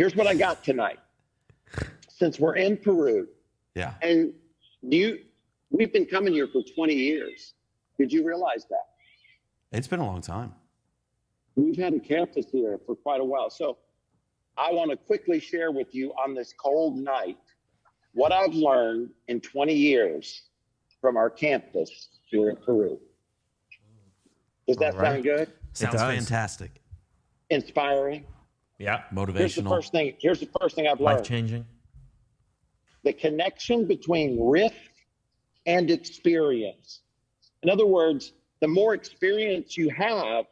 here's what I got tonight. Since we're in Peru, Yeah. and we've been coming here for 20 years. Did you realize that? It's been a long time. We've had a campus here for quite a while. So I want to quickly share with you on this cold night what I've learned in 20 years from our campus here in Peru. Does that sound good? Sounds fantastic. Inspiring? Yeah. Motivational. Here's the first thing I've learned. Life-changing. The connection between risk and experience. In other words, the more experience you have,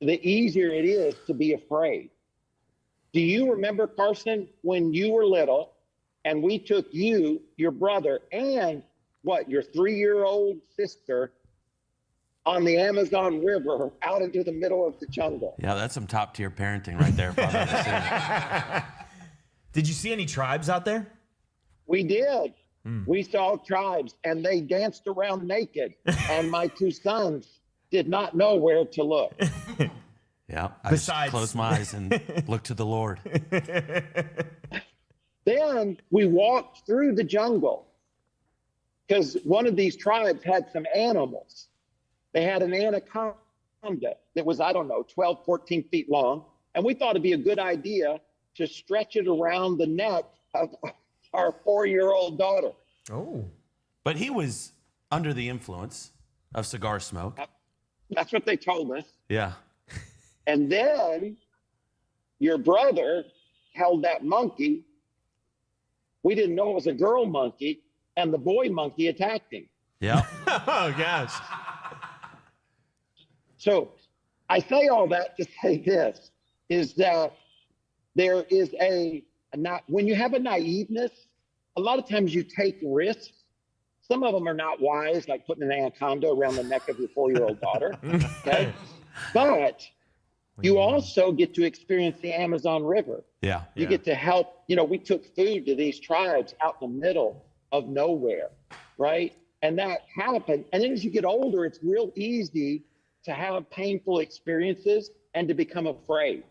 the easier it is to be afraid. Do you remember, Carson, when you were little and we took you, your brother, and your 3-year-old sister on the Amazon River out into the middle of the jungle? Yeah, that's some top tier parenting right there. If I've ever seen it. Did you see any tribes out there? We did. We saw tribes, and they danced around naked, and my 2 sons did not know where to look. Yeah, I just closed my eyes and looked to the Lord. Then we walked through the jungle because one of these tribes had some animals. They had an anaconda that was, 12, 14 feet long. And we thought it'd be a good idea to stretch it around the neck of our 4-year-old daughter. Oh. But he was under the influence of cigar smoke. That's what they told us. Yeah. And then your brother held that monkey. We didn't know it was a girl monkey, and the boy monkey attacked him. Yeah. Oh, gosh. So I say all that to say this, is that there is when you have a naiveness, a lot of times you take risks. Some of them are not wise, like putting an anaconda around the neck of your 4-year-old daughter. Okay. But you also get to experience the Amazon River. Yeah. You get to help. We took food to these tribes out in the middle of nowhere, right? And that happened. And then as you get older, it's real easy to have painful experiences and to become afraid.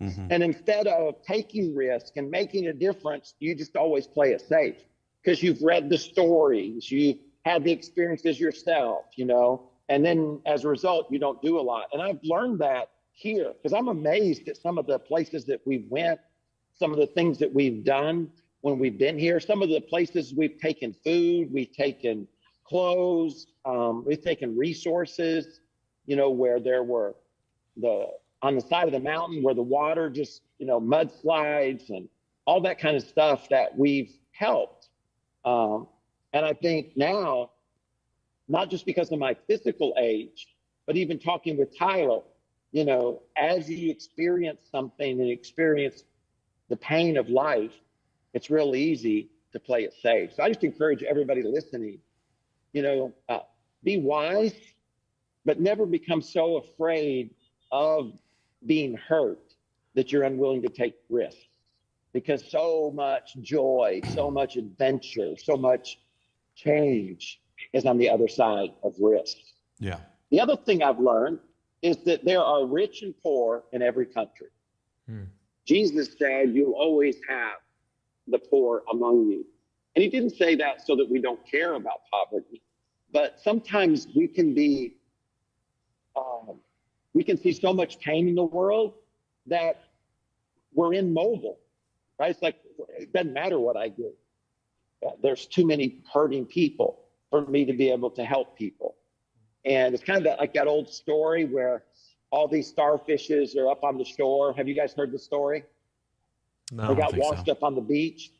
Mm-hmm. And instead of taking risk and making a difference, you just always play it safe because you've read the stories, you've had the experiences yourself, and then as a result, you don't do a lot. And I've learned that here because I'm amazed at some of the places that we went, some of the things that we've done when we've been here, some of the places we've taken food, we've taken clothes, we've taken resources, where there were on the side of the mountain where the water just, mudslides and all that kind of stuff that we've helped. And I think now, not just because of my physical age, but even talking with Tyler, as you experience something and experience the pain of life, it's real easy to play it safe. So I just encourage everybody listening, be wise, but never become so afraid of being hurt that you're unwilling to take risks. Because so much joy, so much adventure, so much change is on the other side of risk. Yeah. The other thing I've learned is that there are rich and poor in every country. Jesus said, you'll always have the poor among you. And he didn't say that so that we don't care about poverty, but sometimes we can see so much pain in the world that we're immobile, right? It's like, it doesn't matter what I do. There's too many hurting people for me to be able to help people. And it's kind of like that old story where all these starfishes are up on the shore. Have you guys heard the story? No, they got washed up on the beach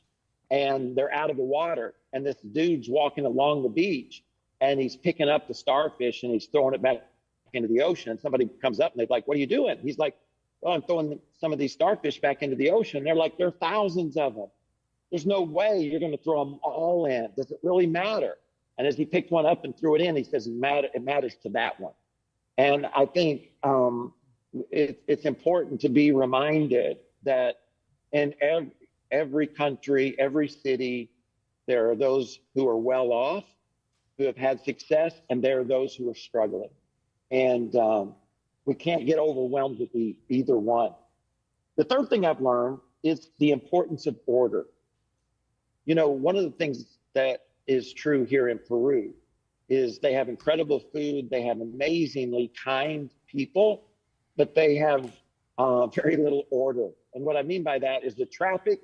and they're out of the water. And this dude's walking along the beach and he's picking up the starfish and he's throwing it back into the ocean. And somebody comes up and they're like, what are you doing? He's like, well, I'm throwing some of these starfish back into the ocean. They're like, there are thousands of them. There's no way you're going to throw them all in. Does it really matter? And as he picked one up and threw it in, he says, it matters to that one. And I think it's important to be reminded that in every country, every city, there are those who are well off, who have had success, and there are those who are struggling. And we can't get overwhelmed with either one. The third thing I've learned is the importance of order. You know, one of the things that is true here in Peru is they have incredible food, they have amazingly kind people, but they have very little order. And what I mean by that is the traffic.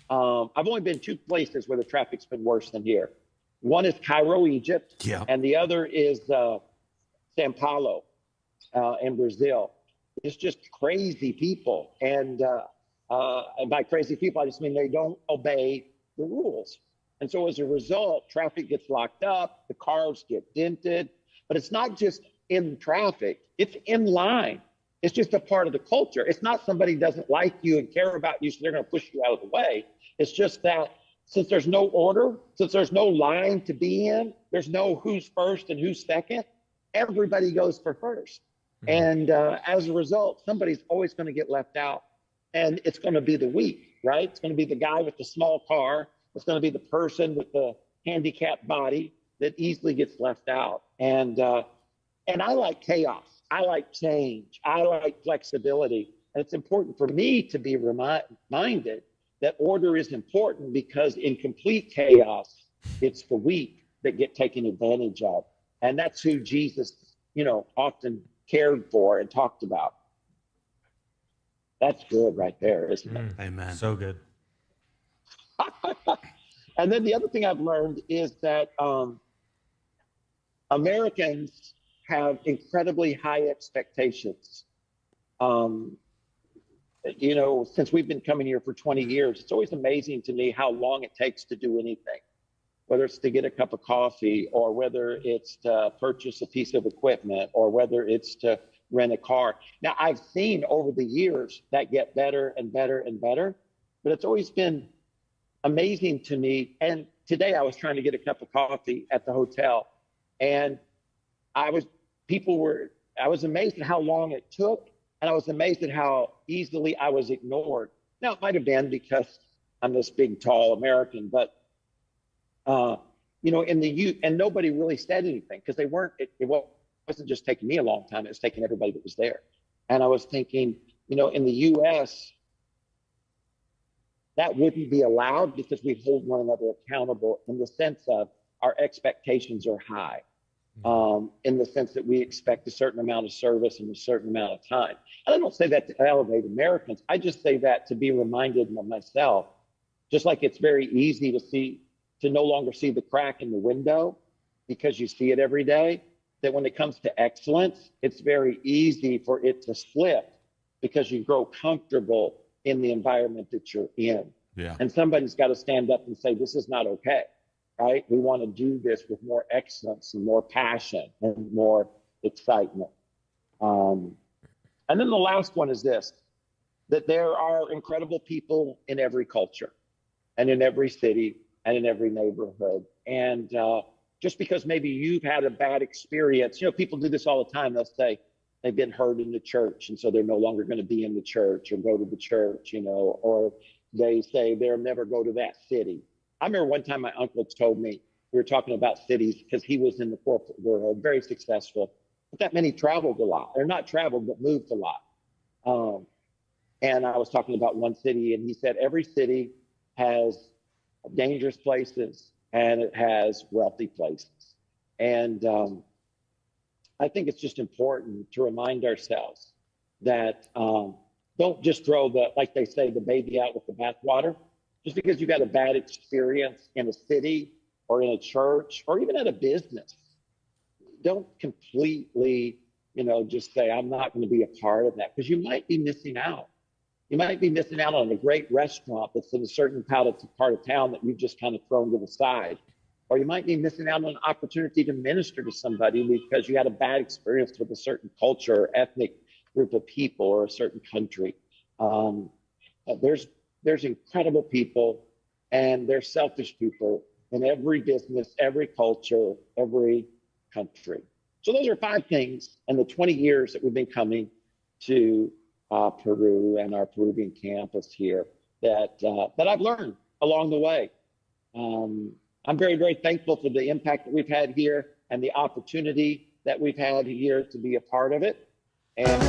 I've only been two places where the traffic's been worse than here. One is Cairo, Egypt, Yeah. and the other is Sao Paulo in Brazil. It's just crazy people. And by crazy people, I just mean they don't obey the rules. And so as a result, traffic gets locked up, the cars get dented, but it's not just in traffic, it's in line. It's just a part of the culture. It's not somebody doesn't like you and care about you, so they're going to push you out of the way. It's just that since there's no order, since there's no line to be in, there's no who's first and who's second, everybody goes for first. And as a result, somebody's always going to get left out. And it's going to be the weak, right? It's going to be the guy with the small car. It's going to be the person with the handicapped body that easily gets left out. And I like chaos. I like change. I like flexibility. And it's important for me to be reminded that order is important, because in complete chaos, it's the weak that get taken advantage of. And that's who Jesus, you know, often cared for and talked about. That's good right there, isn't it? Amen. So good. And then the other thing I've learned is that Americans have incredibly high expectations. You know, since we've been coming here for 20 years, it's always amazing to me how long it takes to do anything, whether it's to get a cup of coffee, or whether it's to purchase a piece of equipment, or whether it's to rent a car. Now, I've seen over the years that get better and better and better, but it's always been amazing to me. And today I was trying to get a cup of coffee at the hotel, and I was amazed at how long it took, and I was amazed at how easily I was ignored. Now, it might have been because I'm this big, tall American, but you know, and nobody really said anything, because they weren't. It wasn't just taking me a long time; it was taking everybody that was there. And I was thinking, you know, in the U.S., that wouldn't be allowed, because we hold one another accountable in the sense of our expectations are high. In the sense that we expect a certain amount of service in a certain amount of time. And I don't say that to elevate Americans. I just say that to be reminded of myself, just like it's very easy to no longer see the crack in the window because you see it every day, that when it comes to excellence, it's very easy for it to slip because you grow comfortable in the environment that you're in. Yeah. And somebody's got to stand up and say, this is not okay. Right? We want to do this with more excellence and more passion and more excitement. And then the last one is this, that there are incredible people in every culture and in every city and in every neighborhood. And just because maybe you've had a bad experience, you know, people do this all the time. They'll say they've been hurt in the church, and so they're no longer going to be in the church or go to the church, you know, or they say they'll never go to that city. I remember one time my uncle told me, we were talking about cities, because he was in the corporate world, very successful, but that many traveled a lot. They're not traveled, but moved a lot. And I was talking about one city, and he said every city has dangerous places and it has wealthy places. And I think it's just important to remind ourselves that don't just throw like they say, the baby out with the bathwater. Just because you've got a bad experience in a city or in a church or even at a business, don't completely, you know, just say, I'm not going to be a part of that, because you might be missing out. You might be missing out on a great restaurant that's in a certain part of town that you've just kind of thrown to the side. Or you might be missing out on an opportunity to minister to somebody because you had a bad experience with a certain culture or ethnic group of people or a certain country. There's incredible people, and there's selfish people in every business, every culture, every country. So those are 5 things in the 20 years that we've been coming to Peru and our Peruvian campus here that I've learned along the way. I'm very, very thankful for the impact that we've had here and the opportunity that we've had here to be a part of it. And